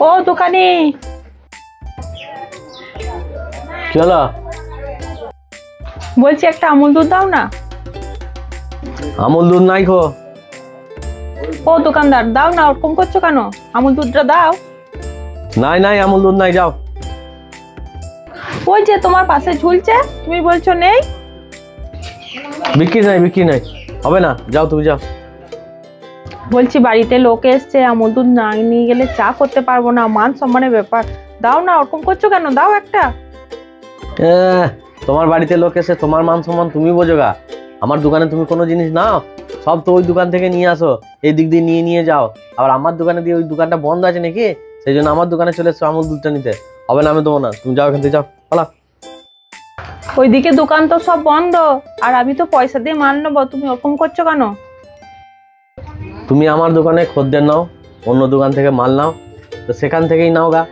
ও দোকানি, কি হলো? বলছি একটা আমুল দুধ দাও না। আমুল দুধ নাই খো। ও দোকানদার, দাও না, ওরকম করছো কেন? আমুল দুধটা দাও। নাই নাই, আমুল দুধ নাই, যাও। ওই যে তোমার পাশে ঝুলছে, তুমি বলছো নেই। বিক্রি নাই, বিক্রি নাই, হবে না, যাও তুমি যাও। বলছি বাড়িতে লোক এসছে, আমুল দুধ না নিয়ে গেলে চা করতে পারবো না, মান সম্মানের ব্যাপার। দাও না, ওরকম করছো কেন? দাও একটা। তোমার বাড়িতে লোক এসে তোমার মান সম্মান তুমি বোঝো গা। আমার দোকানে তুমি কোনো জিনিস নাও, সব তো ওই দোকান থেকে নিয়ে আসো, এই দিক দিয়ে নিয়ে নিয়ে যাও। আবার আমার দোকানে দিয়ে ওই দোকানটা বন্ধ আছে নাকি, সেই জন্য আমার দোকানে চলে এসছো আমুল দুধটা নিতে। হবে না, আমি দেবো না, তুমি যাও এখান থেকে, যাও পালা। ওইদিকে দোকান তো সব বন্ধ, আর আমি তো পয়সা দিয়ে মাল নেবো, তুমি ওরকম করছো কেন? তুমি আমার দোকানে খদ্দের নাও, অন্য দোকান থেকে মাল নাও, তো সেখান থেকেই নাও গা।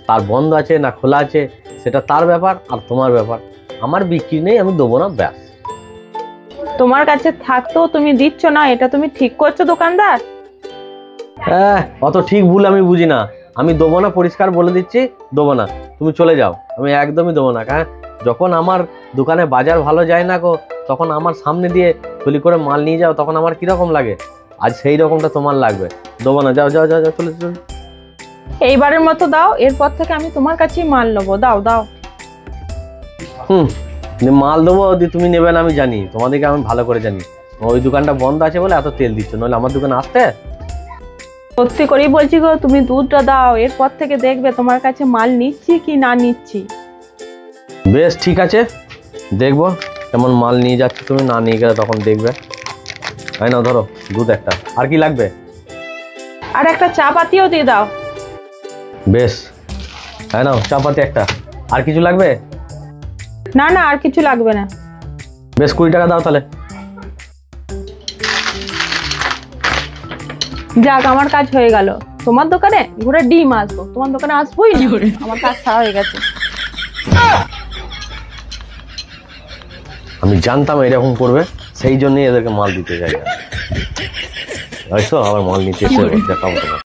তার বন্ধ আছে না খোলা আছে সেটা তার ব্যাপার আর তোমার ব্যাপার। আমার বিক্রি নেই, আমি দেবো না, ব্যাস। তোমার কাছে থাকতেও তুমি দিচ্ছ না, এটা তুমি ঠিক করছো দোকানদার? অত ঠিক ভুল আমি বুঝি না, আমি দেবো না, পরিষ্কার বলে দিচ্ছি, দেবো না। তুমি চলে যাও, আমি একদমই দেবো না। কারণ যখন আমার দোকানে বাজার ভালো যায় না গো, তখন আমার সামনে দিয়ে থলি করে মাল নিয়ে যাও, তখন আমার কিরকম লাগে, আজ সেই রকমটা তোমার লাগবে। দেবো না, যাও যাও যাও যাও, চলে চলে। এইবারের মতো দাও, এরপর থেকে আমি তোমার কাছেই মাল নেবো। দাও দাও। মাল দেবো তুমি নেবে না আমি জানি, তোমাদেরকে আমি ভালো করে জানি। ওই দোকানটা বন্ধ আছে বলে এত তেল দিচ্ছ, নাহলে আমার দোকানে আসতে। সত্যি করেই বলছি গো, তুমি দুধটা দাও, এরপর থেকে দেখবে তোমার কাছে মাল নিচ্ছি কি না নিচ্ছি। বেশ ঠিক আছে, দেখবো কেমন মাল নিয়ে যাচ্ছে তুমি, না নিয়ে গেলে তখন দেখবে। তাই না, ধরো দুধ একটা। আর কি লাগবে? আর একটা চা পাতিও দিয়ে দাও। বেশ, তাই না, চা পাতি একটা। আর কিছু লাগবে? না না, আর কিছু লাগবে না। বেশ, 20 টাকা দাও তাহলে। যাক, আমার কাজ হয়ে গেল। তোমার দোকানে ঘুরে ডিম আসবো, তোমার দোকানে আসবোই না, আমার কাজ ছাড়া হয়ে গেছে। আমি জানতাম এরকম করবে, সেই জন্যই এদেরকে মাল দিতে চাই না। আবার মাল নিতে এসে দেখাবো তোমার।